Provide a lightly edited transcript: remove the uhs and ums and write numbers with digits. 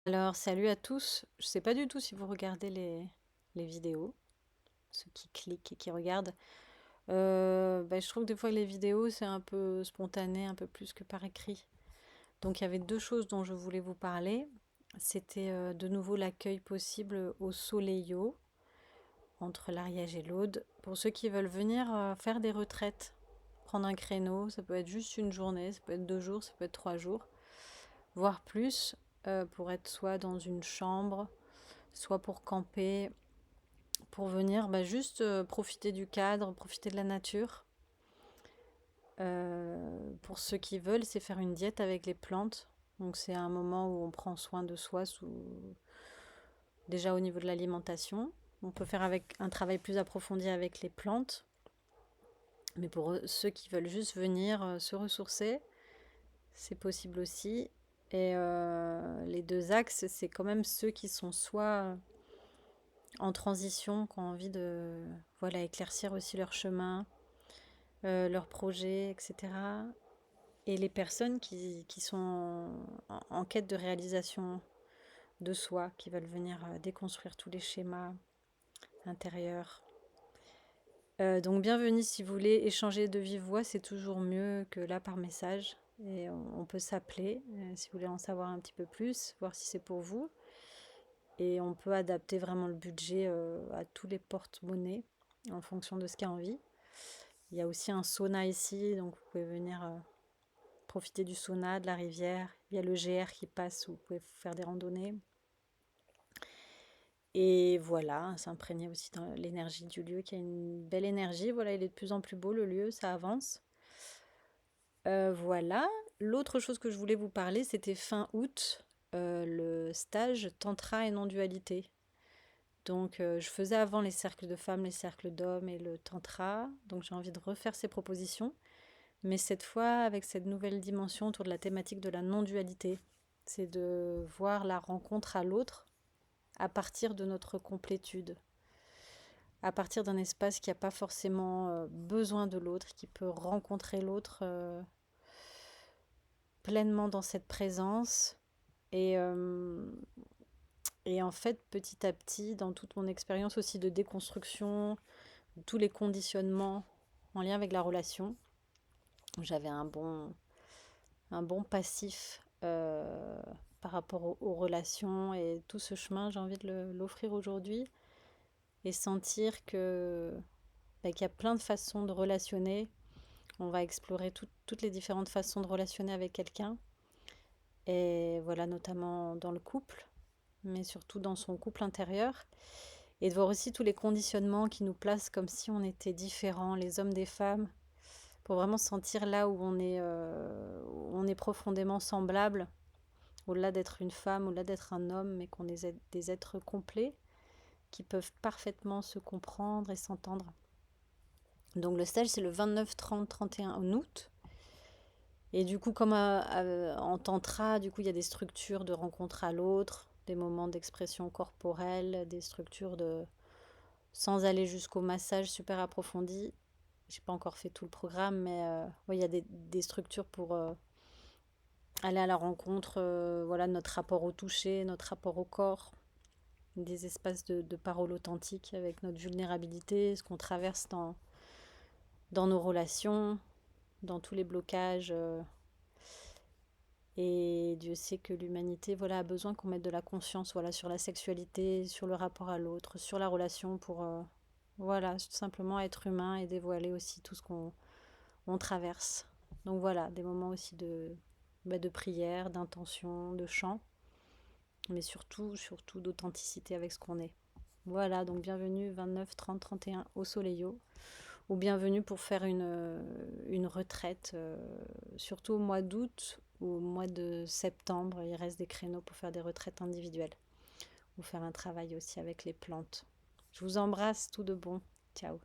Alors, salut à tous. Je sais pas du tout si vous regardez les vidéos, ceux qui cliquent et qui regardent. Je trouve que des fois les vidéos, c'est un peu spontané, un peu plus que par écrit. Donc, il y avait deux choses dont je voulais vous parler. C'était de nouveau l'accueil possible au Soleillo, entre l'Ariège et l'Aude, pour ceux qui veulent venir faire des retraites, prendre un créneau. Ça peut être juste une journée, ça peut être 2 jours, ça peut être 3 jours, voire plus, pour être soit dans une chambre, soit pour camper, pour venir juste profiter du cadre, profiter de la nature. Pour ceux qui veulent, c'est faire une diète avec les plantes. Donc c'est un moment où on prend soin de soi déjà au niveau de l'alimentation. On peut faire avec un travail plus approfondi avec les plantes. Mais pour ceux qui veulent juste venir se ressourcer, c'est possible aussi. Et les deux axes, c'est quand même ceux qui sont soit en transition, qui ont envie de éclaircir aussi leur chemin, leurs projets, etc. Et les personnes qui sont en quête de réalisation de soi, qui veulent venir déconstruire tous les schémas intérieurs. Donc bienvenue si vous voulez échanger de vive voix, c'est toujours mieux que là par message. Et on peut s'appeler si vous voulez en savoir un petit peu plus, voir si c'est pour vous. Et on peut adapter vraiment le budget à tous les porte-monnaies en fonction de ce qu'il y a envie. Il y a aussi un sauna ici, donc vous pouvez venir profiter du sauna, de la rivière. Il y a le GR qui passe où vous pouvez faire des randonnées. Et voilà, s'imprégner aussi dans l'énergie du lieu, qui a une belle énergie. Voilà, il est de plus en plus beau le lieu, ça avance. Voilà. L'autre chose que je voulais vous parler, c'était fin août, le stage Tantra et non-dualité. Donc, je faisais avant les cercles de femmes, les cercles d'hommes et le tantra. Donc, j'ai envie de refaire ces propositions, mais cette fois avec cette nouvelle dimension autour de la thématique de la non-dualité. C'est de voir la rencontre à l'autre à partir de notre complétude, à partir d'un espace qui n'a pas forcément besoin de l'autre, qui peut rencontrer l'autre pleinement dans cette présence. Et, euh, et en fait, petit à petit, dans toute mon expérience aussi de déconstruction, tous les conditionnements en lien avec la relation, j'avais un bon passif par rapport aux relations, et tout ce chemin, j'ai envie de l'offrir aujourd'hui et sentir qu'il y a plein de façons de relationner. On va explorer toutes les différentes façons de relationner avec quelqu'un, et voilà, notamment dans le couple, mais surtout dans son couple intérieur, et de voir aussi tous les conditionnements qui nous placent comme si on était différents, les hommes des femmes, pour vraiment sentir là où on est profondément semblable, au-delà d'être une femme, au-delà d'être un homme, mais qu'on est des êtres complets qui peuvent parfaitement se comprendre et s'entendre. Donc le stage, c'est le 29, 30, 31 août. Et du coup, comme en tantra, du coup, il y a des structures de rencontre à l'autre, des moments d'expression corporelle, des structures de... sans aller jusqu'au massage super approfondi. J'ai pas encore fait tout le programme, mais ouais, il y a des structures pour aller à la rencontre voilà, de notre rapport au toucher, notre rapport au corps, des espaces de parole authentique avec notre vulnérabilité, ce qu'on traverse dans nos relations, dans tous les blocages. Et Dieu sait que l'humanité voilà, a besoin qu'on mette de la conscience voilà, sur la sexualité, sur le rapport à l'autre, sur la relation pour voilà, tout simplement être humain et dévoiler aussi tout ce qu'on traverse. Donc voilà, des moments aussi de prière, d'intention, de chant, mais surtout, surtout d'authenticité avec ce qu'on est. Voilà, donc bienvenue 29, 30, 31 au Soleillo, ou bienvenue pour faire une retraite, surtout au mois d'août ou au mois de septembre. Il reste des créneaux pour faire des retraites individuelles ou faire un travail aussi avec les plantes. Je vous embrasse, tout de bon. Ciao.